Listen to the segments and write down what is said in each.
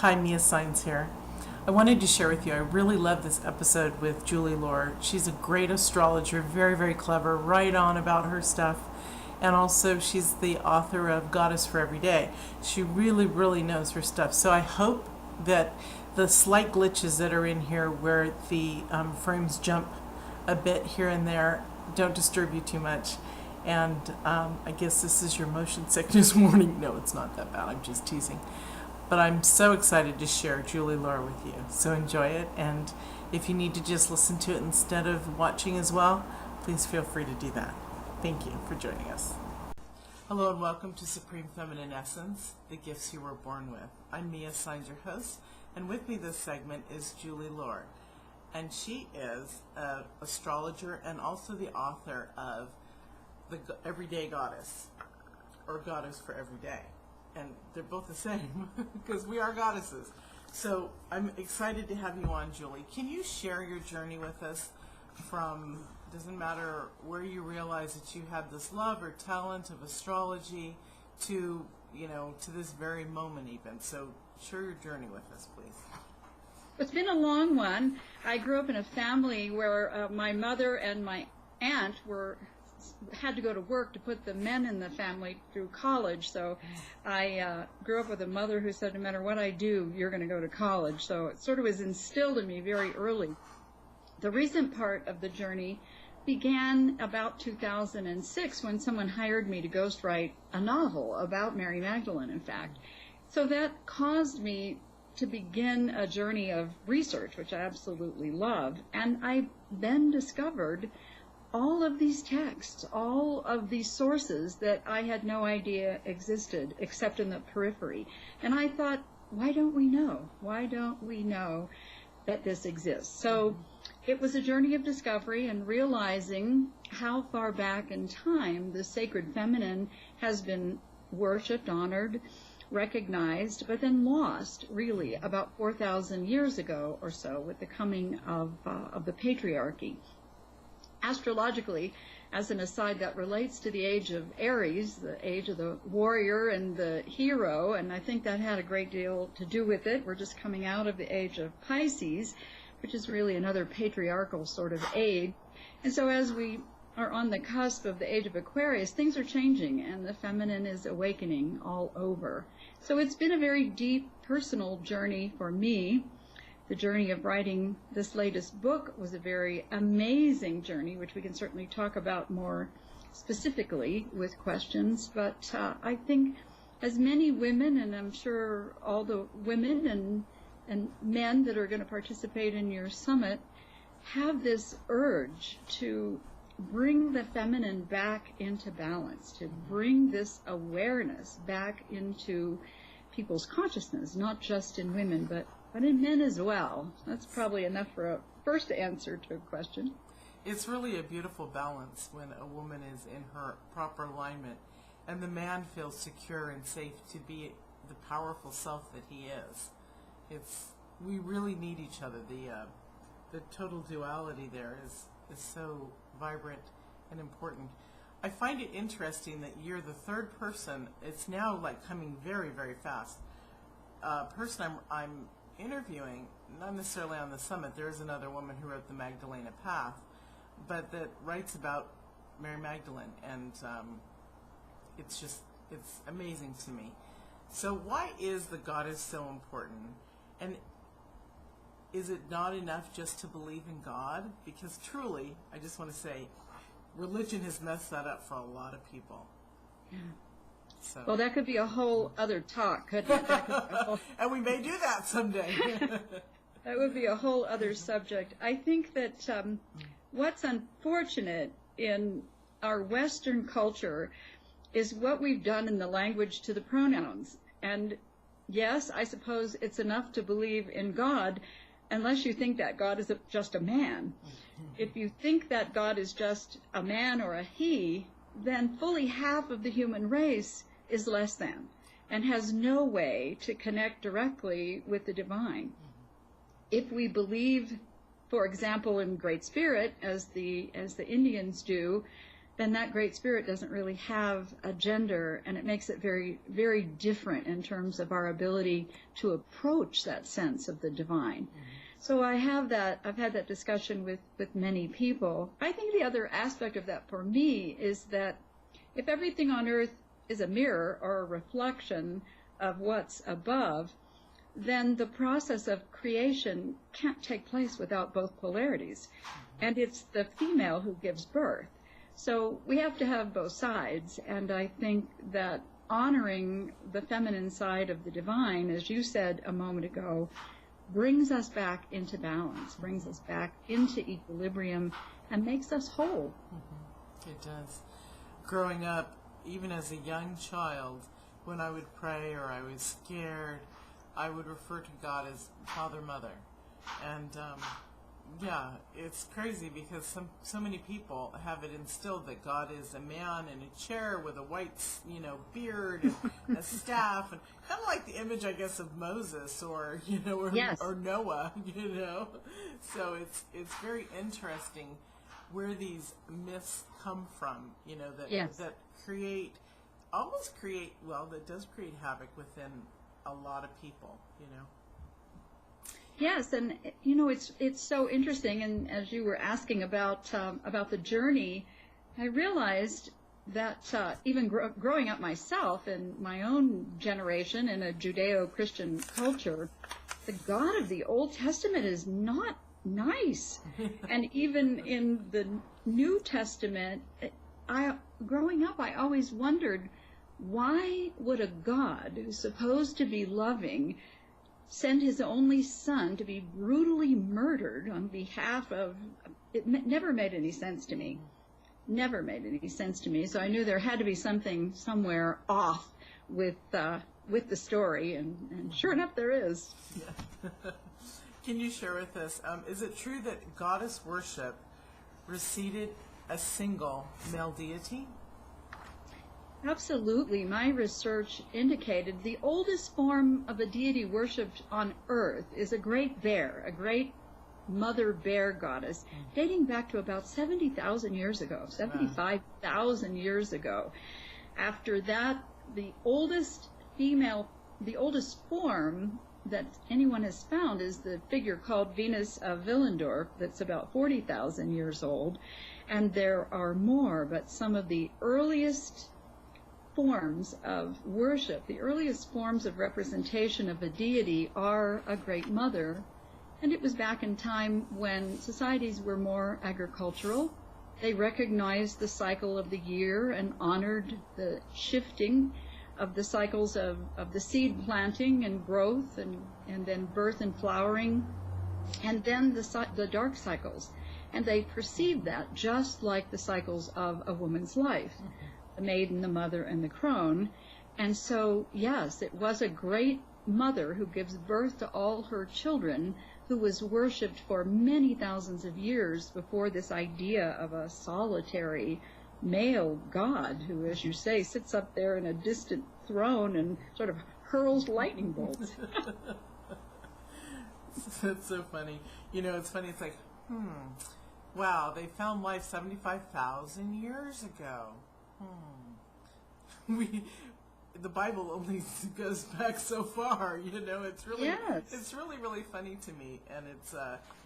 Hi, Mia Saenz here. I wanted to share with you, I really love this episode with Julie Loar. She's a great astrologer, very, very clever, right on about her stuff. And also, she's the author of Goddess for Every Day. She really, really knows her stuff. So I hope that the slight glitches that are in here where the frames jump a bit here and there don't disturb you too much. And I guess this is your motion sickness warning. No, it's not that bad. I'm just teasing. But I'm so excited to share Julie Loar with you. So enjoy it. And if you need to just listen to it instead of watching as well, please feel free to do that. Thank you for joining us. Hello and welcome to Supreme Feminine Essence, the gifts you were born with. I'm Mia Saenz, your host, and with me this segment is Julie Loar. And she is an astrologer and also the author of The Everyday Goddess, or Goddess for Every Day. And they're both the same because we are goddesses. So I'm excited to have you on, Julie. Can you share your journey with us from, doesn't matter where you realize that you had this love or talent of astrology to, to this very moment even. So share your journey with us, please. It's been a long one. I grew up in a family where my mother and my aunt had to go to work to put the men in the family through college. So I grew up with a mother who said, no matter what I do, you're going to go to college. So it sort of was instilled in me very early. The recent part of the journey began about 2006 when someone hired me to ghostwrite a novel about Mary Magdalene, in fact. So that caused me to begin a journey of research, which I absolutely love. And I then discovered all of these texts, all of these sources that I had no idea existed except in the periphery. And I thought, why don't we know? Why don't we know that this exists? So it was a journey of discovery and realizing how far back in time the sacred feminine has been worshipped, honored, recognized, but then lost, really, about 4,000 years ago or so with the coming of the patriarchy. Astrologically, as an aside, that relates to the age of Aries, the age of the warrior and the hero, and I think that had a great deal to do with it. We're just coming out of the age of Pisces, which is really another patriarchal sort of age. And so as we are on the cusp of the age of Aquarius, things are changing, and the feminine is awakening all over. So it's been a very deep personal journey for me. The journey of writing this latest book was a very amazing journey, which we can certainly talk about more specifically with questions. But I think as many women, and I'm sure all the women and men that are going to participate in your summit, have this urge to bring the feminine back into balance, to bring this awareness back into people's consciousness, not just in women, but in men as well. That's probably enough for a first answer to a question. It's really a beautiful balance when a woman is in her proper alignment and the man feels secure and safe to be the powerful self that he is. We really need each other. The total duality there is so vibrant and important. I find it interesting that you're the third person. It's now like coming very, very fast. Person I'm interviewing, not necessarily on the summit. There is another woman who wrote the Magdalena Path, but that writes about Mary Magdalene, and it's amazing to me. So why is the goddess so important? And is it not enough just to believe in God? Because truly, I just want to say, religion has messed that up for a lot of people. Yeah. So. Well, that could be a whole other talk, couldn't it? And we may do that someday. That would be a whole other subject. I think that what's unfortunate in our Western culture is what we've done in the language to the pronouns. And yes, I suppose it's enough to believe in God unless you think that God is just a man. If you think that God is just a man or a he, then fully half of the human race is less than and has no way to connect directly with the divine. If we believe, for example, in Great Spirit, as the Indians do, then that Great Spirit doesn't really have a gender, and it makes it very, very different in terms of our ability to approach that sense of the divine. So I've had that discussion with many people. I think the other aspect of that for me is that if everything on earth is a mirror or a reflection of what's above, then the process of creation can't take place without both polarities. And it's the female who gives birth. So we have to have both sides. And I think that honoring the feminine side of the divine, as you said a moment ago, brings us back into balance, brings us back into equilibrium, and makes us whole. It does. Growing up, even as a young child, when I would pray or I was scared, I would refer to God as Father, Mother. And yeah, it's crazy because so many people have it instilled that God is a man in a chair with a white, beard and a staff, and kind of like the image, I guess, of Moses or Yes. or Noah, So it's very interesting where these myths come from, Yes. that does create havoc within a lot of people, Yes, and it's so interesting. And as you were asking about the journey, I realized that even growing up myself in my own generation in a Judeo-Christian culture, the God of the Old Testament is not nice. And even in the New Testament, growing up, I always wondered, why would a God who's supposed to be loving send his only son to be brutally murdered on behalf of... It never made any sense to me. Never made any sense to me. So I knew there had to be something somewhere off with the story, and sure enough, there is. Yeah. Can you share with us, is it true that goddess worship receded a single male deity? Absolutely. My research indicated the oldest form of a deity worshipped on earth is a great bear, a great mother bear goddess, dating back to about 70,000 years ago, 75,000 years ago. After that, the oldest form that anyone has found is the figure called Venus of Willendorf, that's about 40,000 years old. And there are more, but some of the earliest forms of worship, the earliest forms of representation of a deity are a great mother. And it was back in time when societies were more agricultural. They recognized the cycle of the year and honored the shifting of the cycles of the seed planting and growth and then birth and flowering, and then the dark cycles. And they perceived that just like the cycles of a woman's life. The maiden, the mother, and the crone. And so, yes, it was a great mother who gives birth to all her children, who was worshipped for many thousands of years before this idea of a solitary male god who, as you say, sits up there in a distant throne and sort of hurls lightning bolts. That's so funny. It's funny. It's like, wow, they found life 75,000 years ago. The Bible only goes back so far, It's really, Yes. It's really, really funny to me, and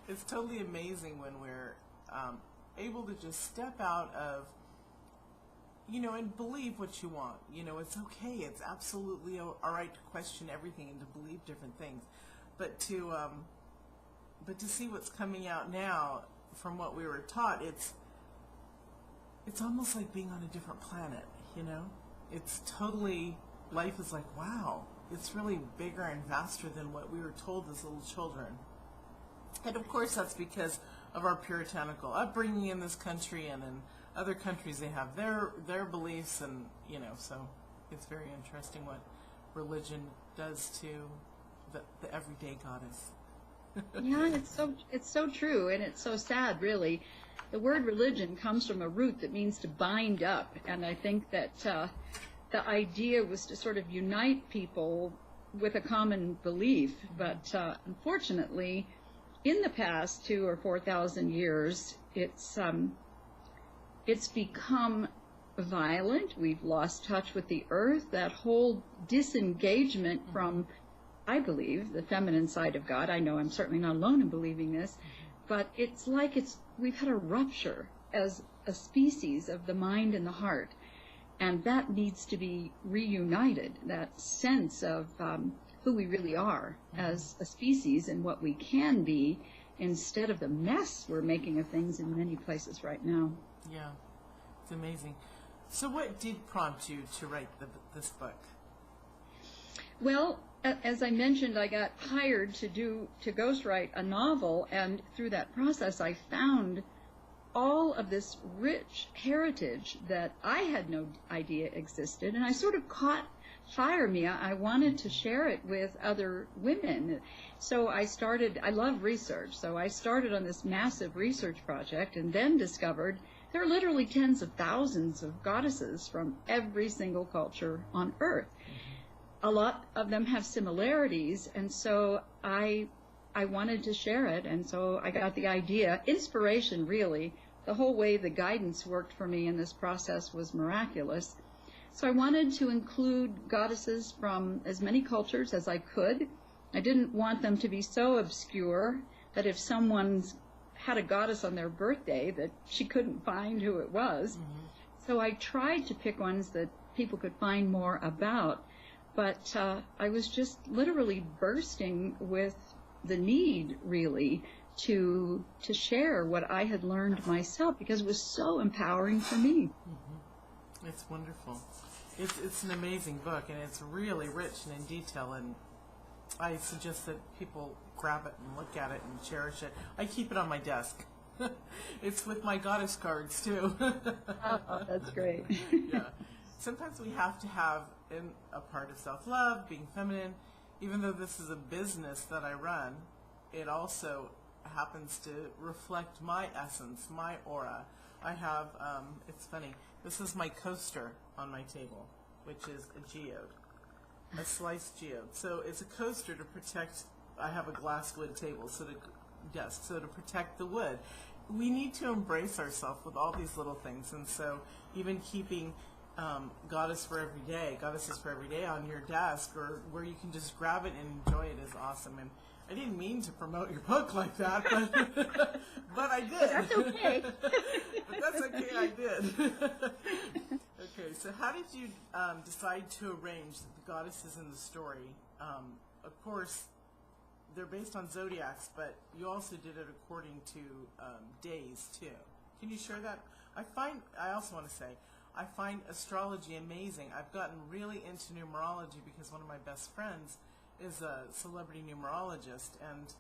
it's totally amazing when we're able to just step out of, and believe what you want. It's okay. It's absolutely all right to question everything and to believe different things, but to see what's coming out now from what we were taught, it's almost like being on a different planet. It's totally, life is like, wow, it's really bigger and vaster than what we were told as little children. And of course that's because of our puritanical upbringing in this country, and in other countries they have their beliefs, and so it's very interesting what religion does to the everyday goddess. Yeah, it's so true, and it's so sad, really. The word religion comes from a root that means to bind up, and I think that the idea was to sort of unite people with a common belief. But unfortunately, in the past 2,000 or 4,000 years, it's it's become violent. We've lost touch with the earth. That whole disengagement from, I believe, the feminine side of God. I know I'm certainly not alone in believing this, but it's like we've had a rupture as a species of the mind and the heart, and that needs to be reunited, that sense of who we really are as a species and what we can be, instead of the mess we're making of things in many places right now. Yeah, it's amazing. So what did prompt you to write this book? Well, as I mentioned, I got hired to ghostwrite a novel, and through that process I found all of this rich heritage that I had no idea existed, and I sort of caught fire, Mia. I wanted to share it with other women. So I love research, so I started on this massive research project and then discovered there are literally tens of thousands of goddesses from every single culture on Earth. A lot of them have similarities, and so I wanted to share it, and so I got the idea, inspiration really. The whole way the guidance worked for me in this process was miraculous. So I wanted to include goddesses from as many cultures as I could. I didn't want them to be so obscure that if someone had a goddess on their birthday that she couldn't find who it was. So I tried to pick ones that people could find more about, but I was just literally bursting with the need, really, to share what I had learned myself, because it was so empowering for me. It's wonderful. It's an amazing book, and it's really rich and in detail, and I suggest that people grab it and look at it and cherish it. I keep it on my desk. It's with my goddess cards, too. Oh, that's great. Yeah. Sometimes we have to have a part of self-love, being feminine. Even though this is a business that I run, it also happens to reflect my essence, my aura. I have, it's funny, this is my coaster on my table, which is a geode, a sliced geode. So it's a coaster to protect, I have a glass wood table, so to protect the wood. We need to embrace ourselves with all these little things, and so even keeping goddesses for every day on your desk, or where you can just grab it and enjoy it, is awesome. And I didn't mean to promote your book like that, but but I did. That's okay. But that's okay, I did. Okay, so how did you decide to arrange the goddesses in the story? Of course, they're based on zodiacs, but you also did it according to days too. Can you share that? I also want to say, I find astrology amazing. I've gotten really into numerology because one of my best friends is a celebrity numerologist, and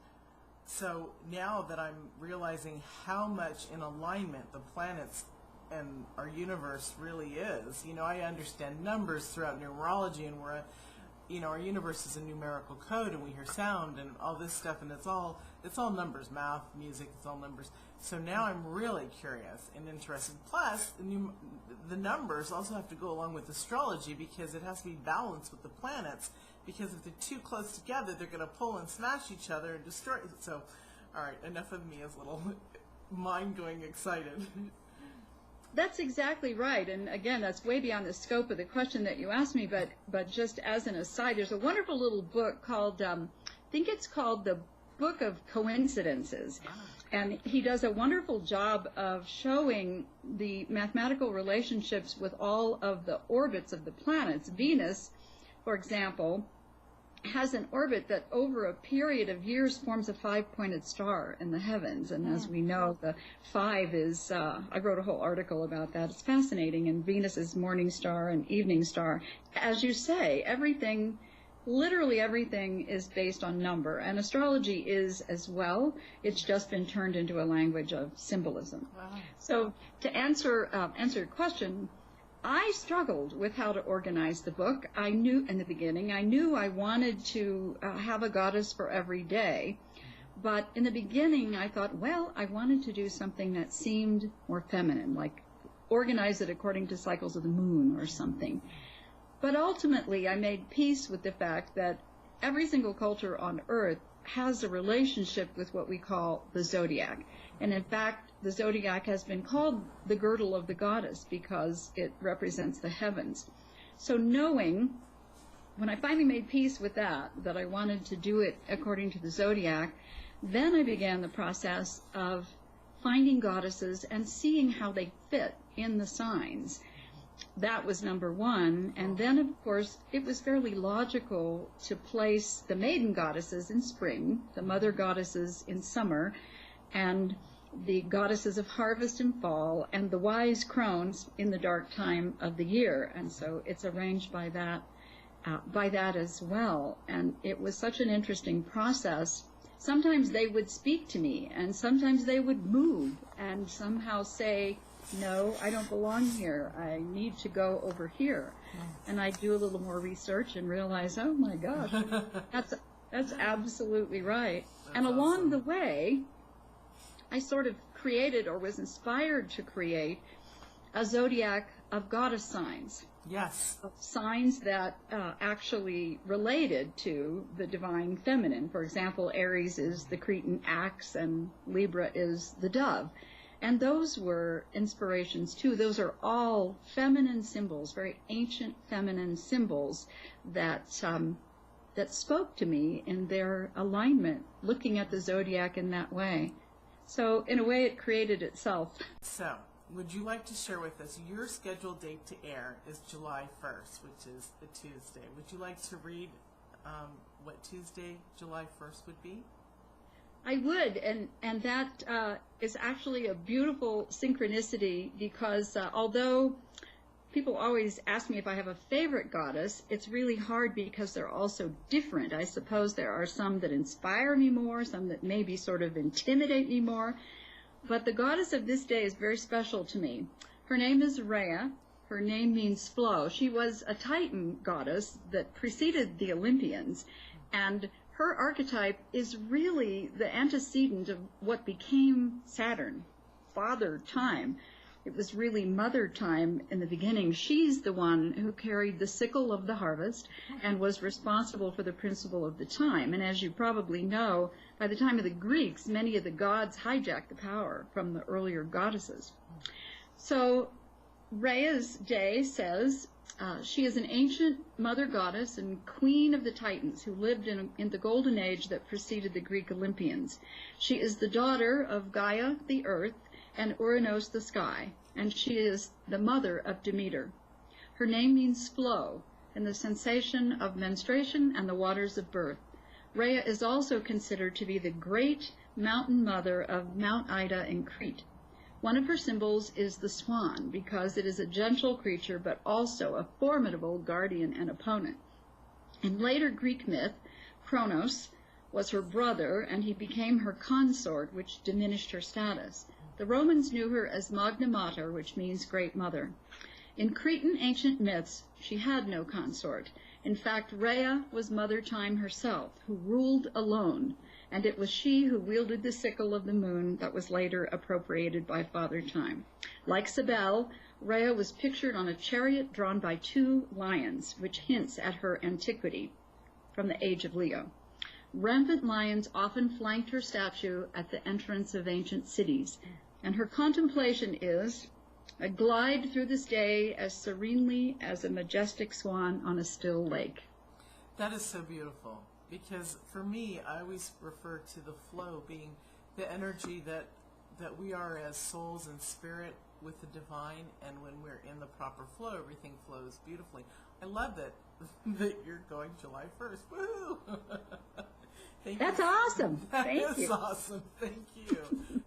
so now that I'm realizing how much in alignment the planets and our universe really is, I understand numbers throughout numerology, and our universe is a numerical code, and we hear sound and all this stuff, and it's all numbers, math, music, it's all numbers. So now I'm really curious and interested. Plus, the numbers also have to go along with astrology, because it has to be balanced with the planets, because if they're too close together, they're going to pull and smash each other and destroy. So, all right, enough of me as little mind-going excited. That's exactly right. And again, that's way beyond the scope of the question that you asked me, but just as an aside, there's a wonderful little book called, I think it's called The Book of Coincidences. And he does a wonderful job of showing the mathematical relationships with all of the orbits of the planets. Venus, for example, has an orbit that over a period of years forms a 5-pointed star in the heavens. And as we know, the 5 is, I wrote a whole article about that. It's fascinating. And Venus is morning star and evening star. As you say, literally everything is based on number, and astrology is as well. It's just been turned into a language of symbolism. Wow. So to answer your question, I struggled with how to organize the book. I knew in the beginning, I wanted to have a goddess for every day. But in the beginning, I thought, well, I wanted to do something that seemed more feminine, like organize it according to cycles of the moon or something. But ultimately, I made peace with the fact that every single culture on Earth has a relationship with what we call the zodiac. And in fact, the zodiac has been called the girdle of the goddess because it represents the heavens. So knowing, when I finally made peace with that I wanted to do it according to the zodiac, then I began the process of finding goddesses and seeing how they fit in the signs. That was number one. And then, of course, it was fairly logical to place the maiden goddesses in spring, the mother goddesses in summer, and the goddesses of harvest in fall, and the wise crones in the dark time of the year. And so it's arranged by that as well. And it was such an interesting process. Sometimes they would speak to me, and sometimes they would move and somehow say, no, I don't belong here. I need to go over here. And I do a little more research and realize, oh my gosh, that's absolutely right. And along the way, I sort of created, or was inspired to create, a zodiac of goddess signs. Yes. Signs that actually related to the divine feminine. For example, Aries is the Cretan axe and Libra is the dove. And those were inspirations too. Those are all feminine symbols, very ancient feminine symbols that spoke to me in their alignment, looking at the zodiac in that way. So in a way, it created itself. So, would you like to share with us, your scheduled date to air is July 1st, which is a Tuesday. Would you like to read what Tuesday, July 1st would be? I would, and that is actually a beautiful synchronicity because although people always ask me if I have a favorite goddess, it's really hard because they're all so different. I suppose there are some that inspire me more, some that maybe sort of intimidate me more, but the goddess of this day is very special to me. Her name is Rhea. Her name means flow. She was a Titan goddess that preceded the Olympians, and her archetype is really the antecedent of what became Saturn, Father Time. It was really Mother Time in the beginning. She's the one who carried the sickle of the harvest and was responsible for the principle of the time. And as you probably know, by the time of the Greeks, many of the gods hijacked the power from the earlier goddesses. So Rhea's day says, she is an ancient mother goddess and queen of the Titans who lived in the golden age that preceded the Greek Olympians. She is the daughter of Gaia, the earth, and Uranos, the sky, and she is the mother of Demeter. Her name means flow, and the sensation of menstruation and the waters of birth. Rhea is also considered to be the great mountain mother of Mount Ida in Crete. One of her symbols is the swan, because it is a gentle creature, but also a formidable guardian and opponent. In later Greek myth, Kronos was her brother, and he became her consort, which diminished her status. The Romans knew her as Magna Mater, which means great mother. In Cretan ancient myths, she had no consort. In fact, Rhea was Mother Time herself, who ruled alone, and it was she who wielded the sickle of the moon that was later appropriated by Father Time. Like Cybele, Rhea was pictured on a chariot drawn by 2 lions, which hints at her antiquity from the age of Leo. Rampant lions often flanked her statue at the entrance of ancient cities, and her contemplation is, I glide through this day as serenely as a majestic swan on a still lake. That is so beautiful, because for me, I always refer to the flow being the energy that we are as souls and spirit with the divine, and when we're in the proper flow, everything flows beautifully. I love that you're going July 1st. Woohoo! That's awesome. Thank you. That's awesome. Thank you.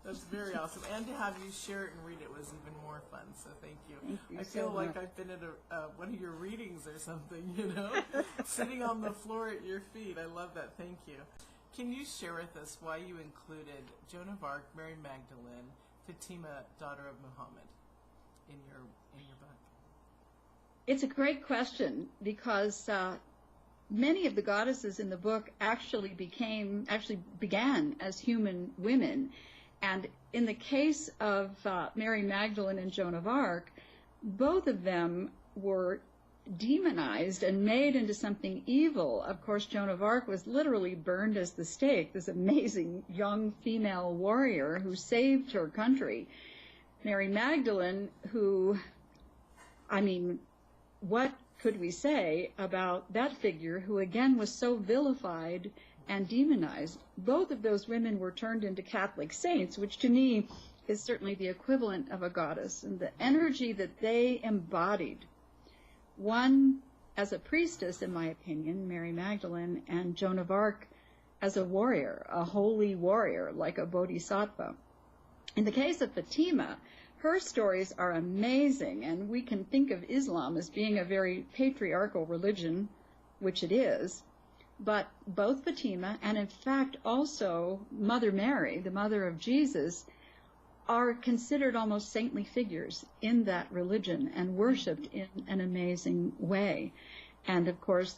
That's very awesome. And to have you share it and read it was even more fun. So thank you. Thank you I feel so like much. I've been at one of your readings or something, sitting on the floor at your feet. I love that. Thank you. Can you share with us why you included Joan of Arc, Mary Magdalene, Fatima, daughter of Muhammad, in your book? It's a great question because many of the goddesses in the book actually began as human women. And in the case of Mary Magdalene and Joan of Arc, both of them were demonized and made into something evil. Of course, Joan of Arc was literally burned as the stake, this amazing young female warrior who saved her country. Mary Magdalene, who, I mean, what could we say about that figure who again was so vilified and demonized? Both of those women were turned into Catholic saints, which to me is certainly the equivalent of a goddess, and the energy that they embodied. One as a priestess, in my opinion, Mary Magdalene, and Joan of Arc as a warrior, a holy warrior, like a bodhisattva. In the case of Fatima, her stories are amazing, and we can think of Islam as being a very patriarchal religion, which it is, but both Fatima and in fact also Mother Mary, the mother of Jesus, are considered almost saintly figures in that religion and worshipped in an amazing way. And of course,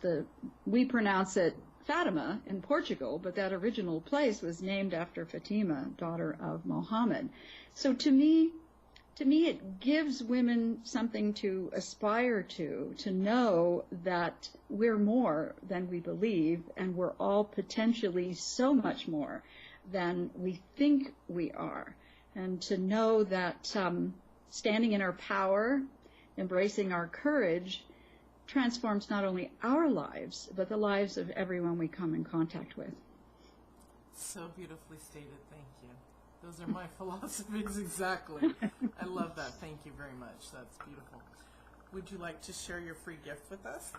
we pronounce it Fatima in Portugal, but that original place was named after Fatima, daughter of Mohammed. So to me, it gives women something to aspire to know that we're more than we believe, and we're all potentially so much more than we think we are. And to know that standing in our power, embracing our courage, transforms not only our lives, but the lives of everyone we come in contact with. So beautifully stated. Thank you. Those are my philosophies exactly. I love that. Thank you very much. That's beautiful. Would you like to share your free gift with us?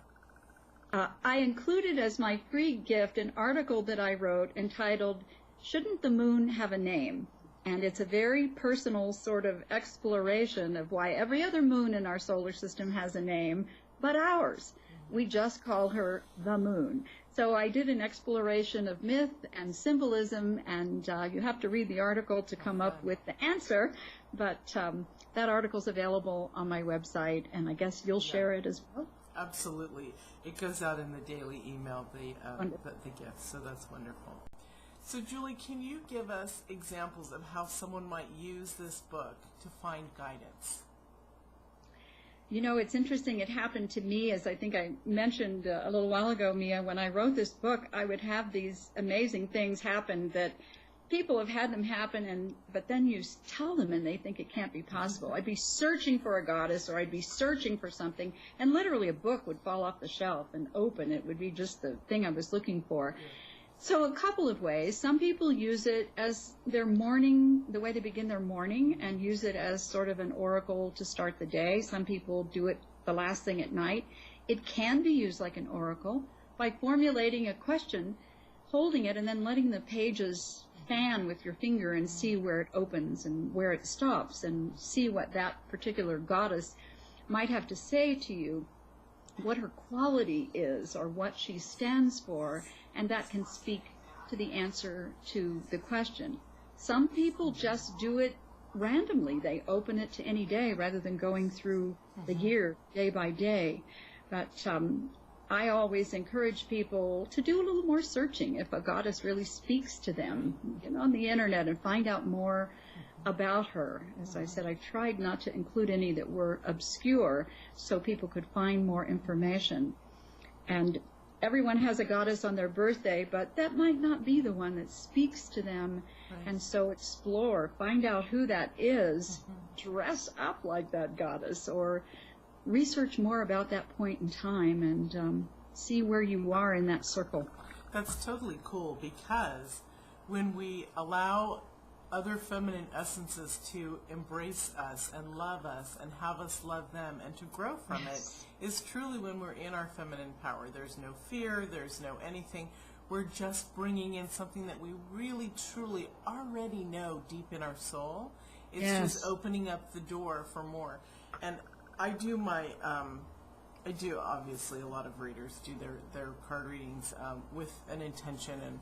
I included as my free gift an article that I wrote entitled, "Shouldn't the Moon Have a Name?" And it's a very personal sort of exploration of why every other moon in our solar system has a name, but ours. We just call her the moon. So I did an exploration of myth and symbolism, and you have to read the article to come up with the answer, but that article's available on my website, and I guess you'll share it as well. Absolutely. It goes out in the daily email, the gift, so that's wonderful. So Julie, can you give us examples of how someone might use this book to find guidance? You know, it's interesting. It happened to me, as I think I mentioned a little while ago, Mia. When I wrote this book, I would have these amazing things happen that people have had them happen, but then you tell them and they think it can't be possible. I'd be searching for a goddess, or I'd be searching for something, and literally a book would fall off the shelf and open. It would be just the thing I was looking for. Yeah. So a couple of ways. Some people use it as their morning, the way they begin their morning, and use it as sort of an oracle to start the day. Some people do it the last thing at night. It can be used like an oracle by formulating a question, holding it, and then letting the pages fan with your finger and see where it opens and where it stops, and see what that particular goddess might have to say to you, what her quality is or what she stands for, and that can speak to the answer to the question. Some people just do it randomly. They open it to any day rather than going through the year day by day. But I always encourage people to do a little more searching if a goddess really speaks to them. Get on the internet and find out more about her. As I said, I tried not to include any that were obscure so people could find more information. And everyone has a goddess on their birthday, but that might not be the one that speaks to them. Right. And so explore, find out who that is, dress up like that goddess, or research more about that point in time and see where you are in that circle. That's totally cool, because when we allow other feminine essences to embrace us and love us and have us love them and to grow from it is truly when we're in our feminine power. There's no fear, there's no anything. We're just bringing in something that we really truly already know deep in our soul. It's just opening up the door for more. And I do obviously, a lot of readers do their card readings with an intention,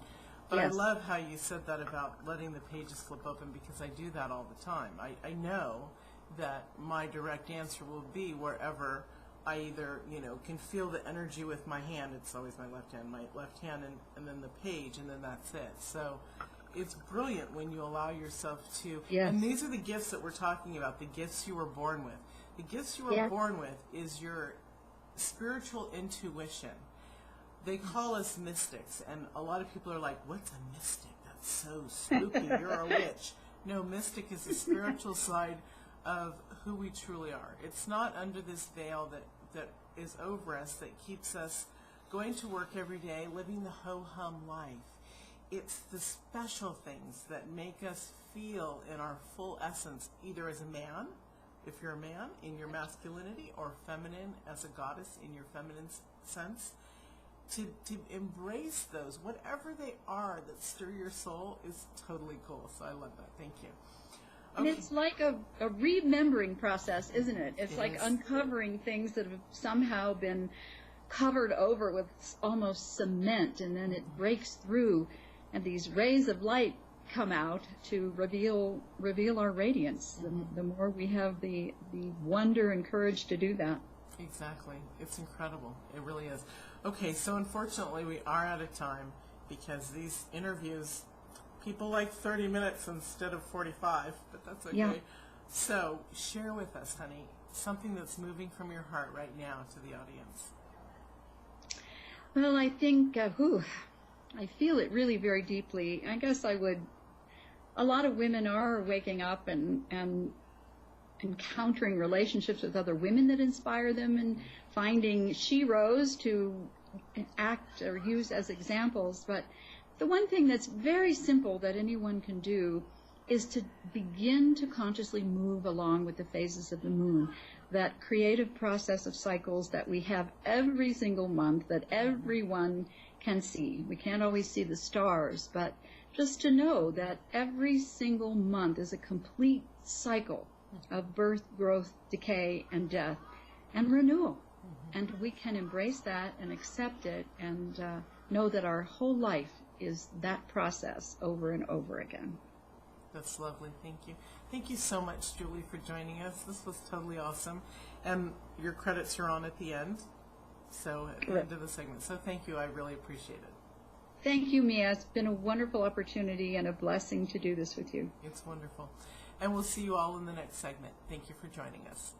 but I love how you said that about letting the pages flip open, because I do that all the time. I know that my direct answer will be wherever I either, can feel the energy with my hand. It's always my left hand, and then the page, and then that's it. So it's brilliant when you allow yourself to, and these are the gifts that we're talking about, the gifts you were born with. The gifts you were born with is your spiritual intuition. They call us mystics, and a lot of people are like, what's a mystic? That's so spooky. You're a witch. No, mystic is the spiritual side of who we truly are. It's not under this veil that is over us that keeps us going to work every day, living the ho-hum life. It's the special things that make us feel in our full essence, either as a man, if you're a man, in your masculinity, or feminine as a goddess in your feminine sense. To embrace those, whatever they are that stir your soul, is totally cool. So I love that. Thank you. And Okay. it's like a remembering process, isn't it? It's It like is. uncovering things that have somehow been covered over with almost cement, and then it breaks through, and these rays of light come out to reveal our radiance. The more we have the wonder and courage to do that. Exactly. It's incredible. It really is. Okay, so unfortunately we are out of time because these interviews, people like 30 minutes instead of 45, but that's okay. Yeah. So share with us, honey, something that's moving from your heart right now to the audience. Well, I think, I feel it really very deeply. I guess a lot of women are waking up and encountering relationships with other women that inspire them, and finding sheroes to act or use as examples. But the one thing that's very simple that anyone can do is to begin to consciously move along with the phases of the moon, that creative process of cycles that we have every single month, that everyone can see. We can't always see the stars, but just to know that every single month is a complete cycle of birth, growth, decay, and death, and renewal. And we can embrace that and accept it, and know that our whole life is that process over and over again. That's lovely. Thank you. Thank you so much, Julie, for joining us. This was totally awesome. And your credits are on at the end, so at the end of the segment. So thank you. I really appreciate it. Thank you, Mia. It's been a wonderful opportunity and a blessing to do this with you. It's wonderful. And we'll see you all in the next segment. Thank you for joining us.